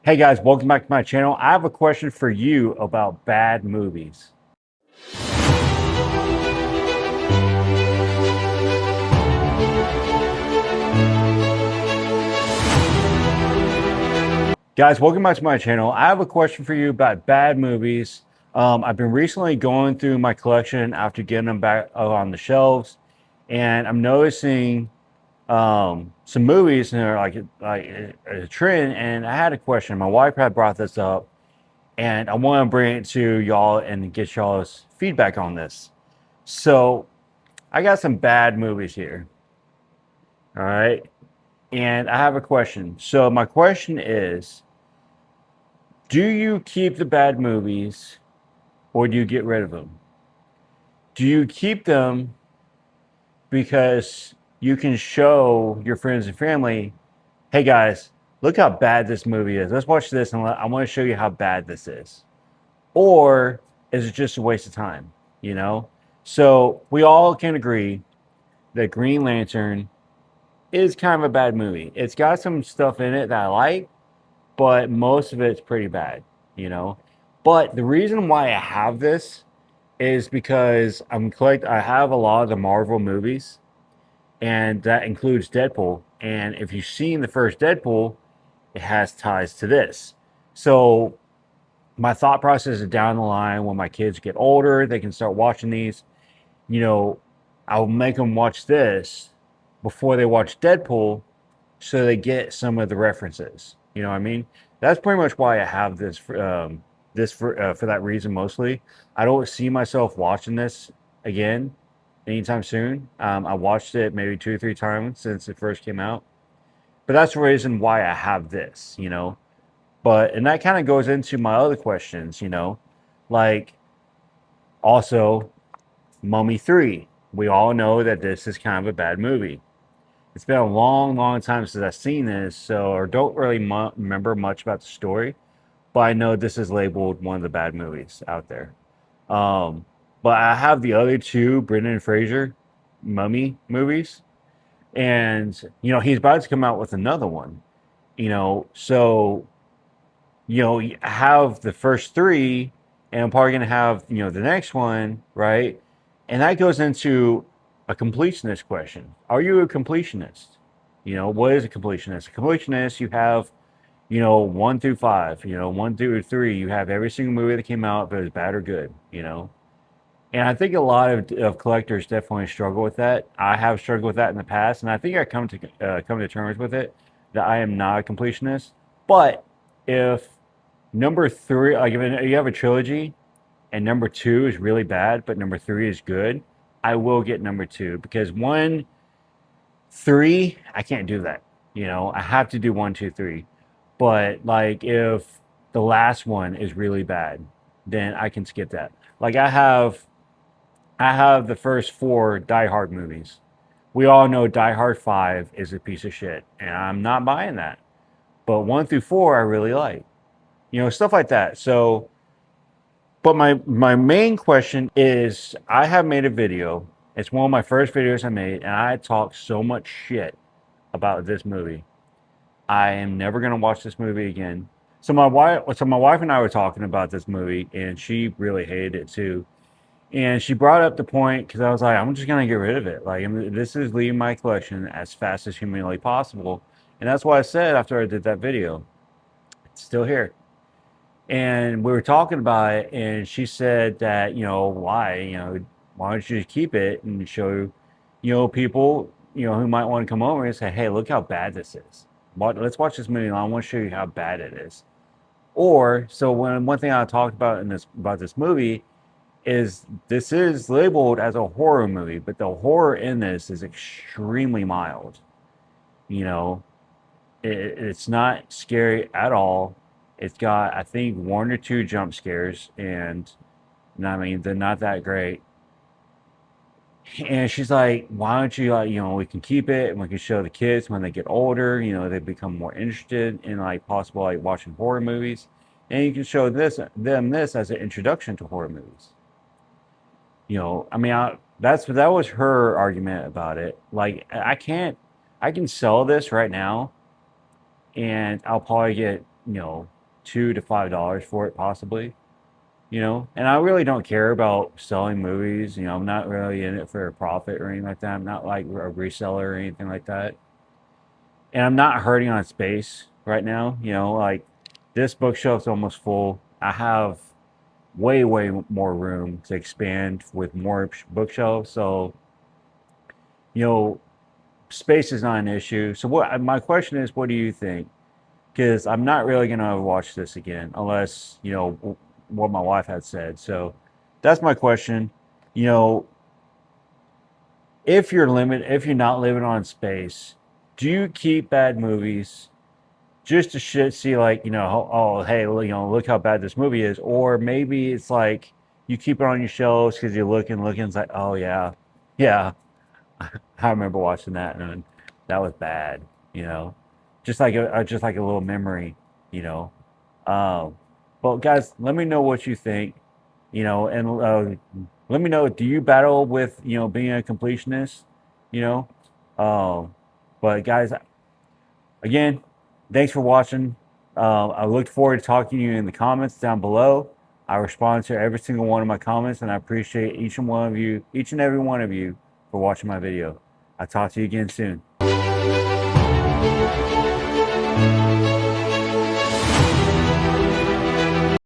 Hey guys, welcome back to my channel. I have a question for you about bad movies. Guys, welcome back to my channel. I have a question for you about bad movies. I've been recently going through my collection after getting them back on the shelves, and I'm noticing some movies and they're like a trend. And I had a question. My wife had brought this up, and I want to bring it to y'all and get y'all's feedback on this. So I got some bad movies here. All right. And I have a question. So my question is, do you keep the bad movies or do you get rid of them? Do you keep them because you can show your friends and family, hey guys, look how bad this movie is. Let's watch this and I want to show you how bad this is. Or is it just a waste of time? You know? So we all can agree that Green Lantern is kind of a bad movie. It's got some stuff in it that I like, but most of it's pretty bad, you know. But the reason why I have this is because I have a lot of the Marvel movies, and that includes Deadpool. And if you've seen the first Deadpool, it has ties to this. So my thought process is down the line when my kids get older, they can start watching these. You know, I'll make them watch this before they watch Deadpool so they get some of the references. You know what I mean? That's pretty much why I have this for that reason mostly. I don't see myself watching this again anytime soon. I watched it maybe 2 or 3 times since it first came out, but that's the reason why I have this. You know, but and that kind of goes into my other questions. You know, like also Mummy 3. We all know that this is kind of a bad movie. It's been a long, long time since I've seen this, so or don't really remember much about the story, but I know this is labeled one of the bad movies out there. Um, but I have the other two Brendan Fraser Mummy movies, and he's about to come out with another one. So I have the first three, and I'm probably gonna have the next one, right? And that goes into a completionist question. Are you a completionist? What is a completionist? A completionist, you have, 1 through 5, 1 through 3, you have every single movie that came out, if it was bad or good. And I think a lot of collectors definitely struggle with that. I have struggled with that in the past, and I think I come to terms with it that I am not a completionist. But if number three, like if you have a trilogy and number two is really bad, but number three is good, I will get number two because 1, 3, I can't do that. I have to do 1, 2, 3. But like if the last one is really bad, then I can skip that. Like I have the first 4 Die Hard movies. We all know Die Hard 5 is a piece of shit, and I'm not buying that. But 1 through 4 I really like. Stuff like that. So but my main question is, I have made a video. It's one of my first videos I made, and I talked so much shit about this movie. I am never gonna watch this movie again. So my wife and I were talking about this movie, and she really hated it too. And she brought up the point because I was like, I'm just gonna get rid of it. Like, this is leaving my collection as fast as humanly possible, and that's what I said after I did that video. It's still here. And we were talking about it, and she said that, why don't you just keep it and show, people, who might want to come over and say, hey, look how bad this is. Let's watch this movie, and I want to show you how bad it is. Or, so one thing I talked about about this movie is this is labeled as a horror movie, but the horror in this is extremely mild. You know, it's not scary at all. It's got, I think, 1 or 2 jump scares, and I mean, they're not that great. And she's like, why don't you, like, we can keep it and we can show the kids when they get older, they become more interested in like possible like watching horror movies. And you can show them this as an introduction to horror movies. I mean, that was her argument about it. Like, I can sell this right now, and I'll probably get you know, $2 to $5 for it possibly. And I really don't care about selling movies. I'm not really in it for a profit or anything like that. I'm not like a reseller or anything like that. And I'm not hurting on space right now. Like this bookshelf's almost full. I have way, way more room to expand with more bookshelves. So, you know, space is not an issue. So my question is, what do you think? Because I'm not really gonna watch this again unless what my wife had said. So that's my question. You know, if you're not living on space, do you keep bad movies just to see like oh hey look how bad this movie is, or maybe it's like you keep it on your shelves because you're looking it's like oh yeah, yeah, I remember watching that and that was bad, you know, just like a little memory, you know. Um, but guys, let me know what you think, and let me know. Do you battle with being a completionist, you know? But guys, again, thanks for watching. I look forward to talking to you in the comments down below. I respond to every single one of my comments, and I appreciate each and every one of you for watching my video. I'll talk to you again soon.